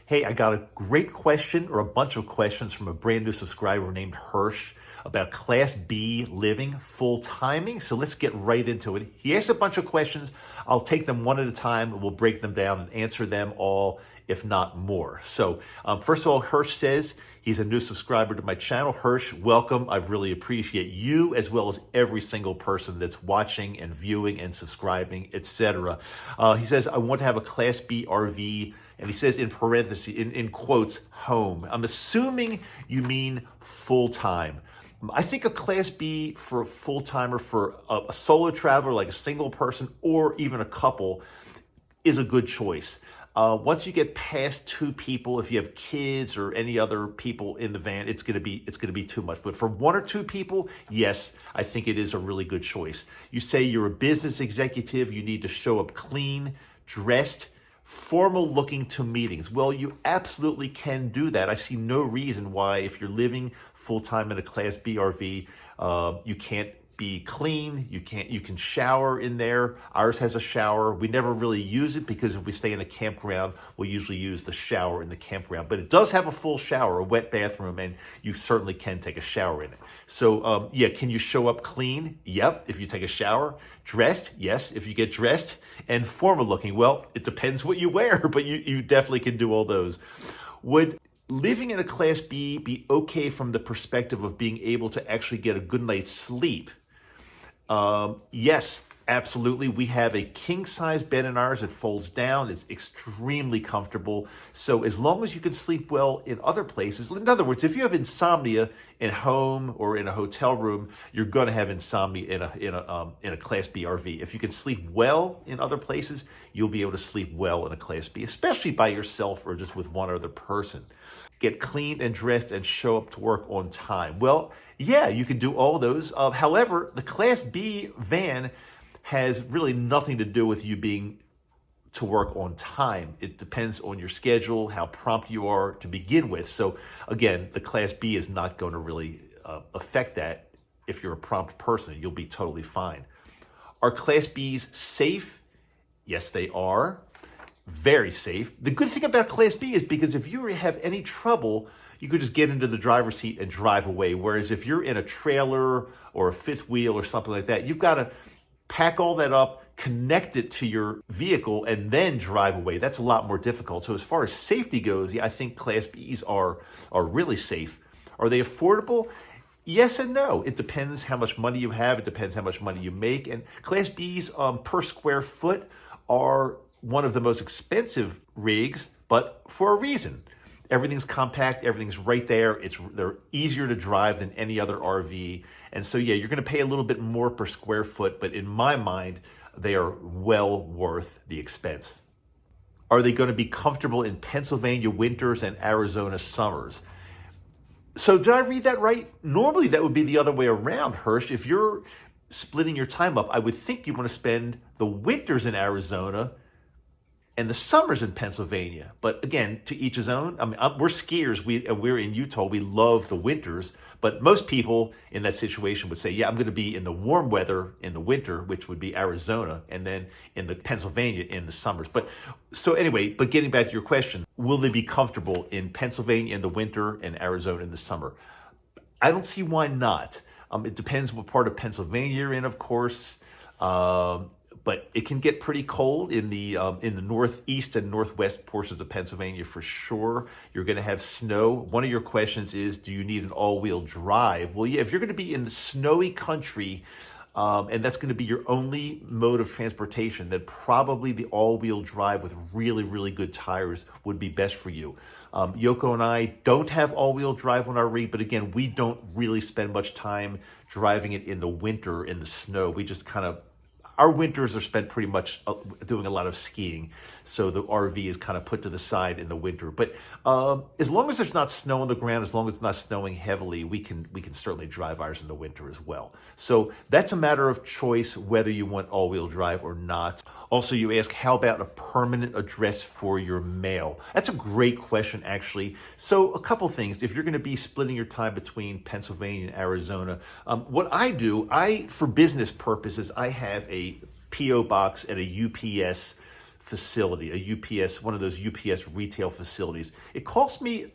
Hey, I got a great question or a bunch of questions from a brand new subscriber named Hersh about Class B living, full timing. So let's get right into it. He asked a bunch of questions. I'll take them one at a time and we'll break them down and answer them all, if not more. So first of all, Hersh says he's a new subscriber to my channel. Hersh, welcome. I really appreciate you as well as every single person that's watching and viewing and subscribing, etc. He says, I want to have a Class B RV. And he says in parentheses, in quotes, home. I'm assuming you mean full-time. I think a Class B for a full-timer, for a solo traveler, like a single person or even a couple, is a good choice. Once you get past two people, if you have kids or any other people in the van, it's gonna be too much. But for one or two people, yes, I think it is a really good choice. You say you're a business executive, you need to show up clean, dressed, formal looking to meetings. Well, you absolutely can do that. I see no reason why, if you're living full-time in a Class B RV, you can't be clean. You can shower in there. Ours has a shower. We never really use it because if we stay in a campground, we'll usually use the shower in the campground. But it does have a full shower, a wet bathroom, and you certainly can take a shower in it. So yeah, can you show up clean? Yep, if you take a shower. Dressed? Yes, if you get dressed. And formal looking? Well, it depends what you wear, but you definitely can do all those. Would living in a Class B be okay from the perspective of being able to actually get a good night's sleep? Yes, absolutely. We have a king-size bed in ours. It folds down. It's extremely comfortable. So as long as you can sleep well in other places, in other words, if you have insomnia in home or in a hotel room, you're going to have insomnia in a Class B RV. If you can sleep well in other places, you'll be able to sleep well in a Class B, especially by yourself or just with one other person. Get cleaned and dressed and show up to work on time. Well, yeah, you can do all those. However, the Class B van has really nothing to do with you being to work on time. It depends on your schedule, how prompt you are to begin with. So again, the Class B is not going to really affect that. If you're a prompt person, you'll be totally fine. Are Class Bs safe? Yes, they are. Very safe. The good thing about Class B is because if you have any trouble, you could just get into the driver's seat and drive away. Whereas if you're in a trailer or a fifth wheel or something like that, you've got to pack all that up, connect it to your vehicle, and then drive away. That's a lot more difficult. So as far as safety goes, yeah, I think Class Bs are really safe. Are they affordable? Yes and no. It depends how much money you have. It depends how much money you make. And Class Bs per square foot are one of the most expensive rigs, but for a reason. Everything's compact, everything's right there. They're easier to drive than any other RV. And so, yeah, you're gonna pay a little bit more per square foot, but in my mind, they are well worth the expense. Are they gonna be comfortable in Pennsylvania winters and Arizona summers? So did I read that right? Normally that would be the other way around, Hersh. If you're splitting your time up, I would think you wanna spend the winters in Arizona and the summers in Pennsylvania. But again, to each his own. I mean, we're skiers. We're in Utah. We love the winters. But most people in that situation would say, yeah, I'm going to be in the warm weather in the winter, which would be Arizona, and then in the Pennsylvania in the summers. But so anyway, but getting back to your question, will they be comfortable in Pennsylvania in the winter and Arizona in the summer? I don't see why not. It depends what part of Pennsylvania you're in, of course. But it can get pretty cold in the northeast and northwest portions of Pennsylvania for sure. You're going to have snow. One of your questions is, do you need an all-wheel drive? Well, yeah, if you're going to be in the snowy country, and that's going to be your only mode of transportation, then probably the all-wheel drive with really, really good tires would be best for you. Yoko and I don't have all-wheel drive on our rig, but again, we don't really spend much time driving it in the winter, in the snow. We just kind of, our winters are spent pretty much doing a lot of skiing, so the RV is kind of put to the side in the winter. But as long as there's not snow on the ground, as long as it's not snowing heavily, we can certainly drive ours in the winter as well. So that's a matter of choice whether you want all-wheel drive or not. Also, you ask, how about a permanent address for your mail? That's a great question, actually. So a couple things. If you're going to be splitting your time between Pennsylvania and Arizona, what I do, for business purposes, I have a P.O. box and a UPS facility, a UPS, one of those UPS retail facilities. It costs me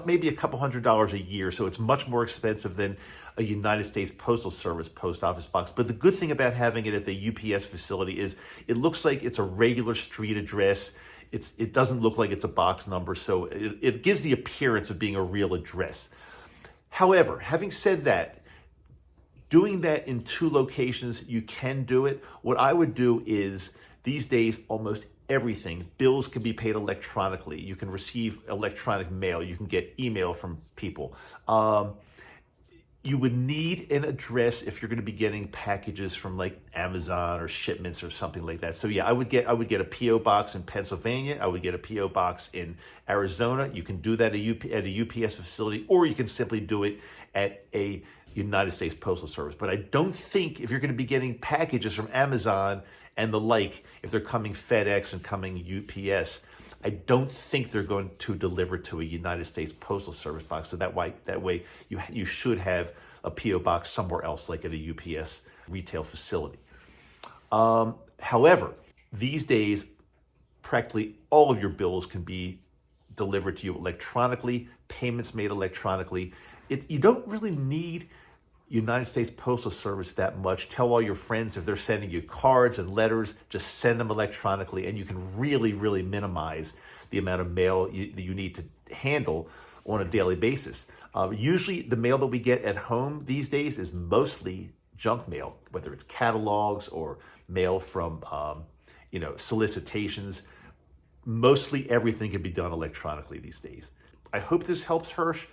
maybe a couple $100 a year, so it's much more expensive than a United States Postal Service post office box. But the good thing about having it at the UPS facility is it looks like it's a regular street address. It doesn't look like it's a box number, so it gives the appearance of being a real address. However, having said that, doing that in 2 locations, you can do it. What I would do is, these days, almost everything, bills can be paid electronically. You can receive electronic mail. You can get email from people. You would need an address if you're going to be getting packages from like Amazon or shipments or something like that. So yeah, I would get a PO box in Pennsylvania. I would get a PO box in Arizona. You can do that at a UPS facility, or you can simply do it at a United States Postal Service. But I don't think if you're going to be getting packages from Amazon and the like, if they're coming FedEx and coming UPS, I don't think they're going to deliver to a United States Postal Service box. So that way you should have a PO box somewhere else, like at a UPS retail facility. However, these days, practically all of your bills can be delivered to you electronically, payments made electronically. You don't really need United States Postal Service that much. Tell all your friends, if they're sending you cards and letters, just send them electronically, and you can really, really minimize the amount of mail that you need to handle on a daily basis. Usually the mail that we get at home these days is mostly junk mail, whether it's catalogs or mail from solicitations. Mostly everything can be done electronically these days. I hope this helps, Hersh.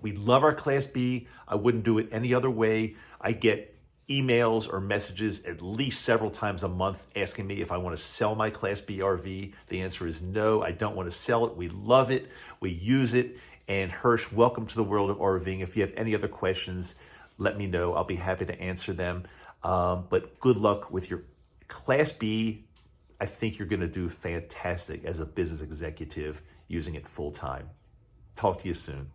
We love our Class B. I wouldn't do it any other way. I get emails or messages at least several times a month asking me if I want to sell my Class B RV. The answer is no, I don't want to sell it. We love it. We use it. And Hersh, welcome to the world of RVing. If you have any other questions, let me know. I'll be happy to answer them. But good luck with your Class B. I think you're going to do fantastic as a business executive using it full time. Talk to you soon.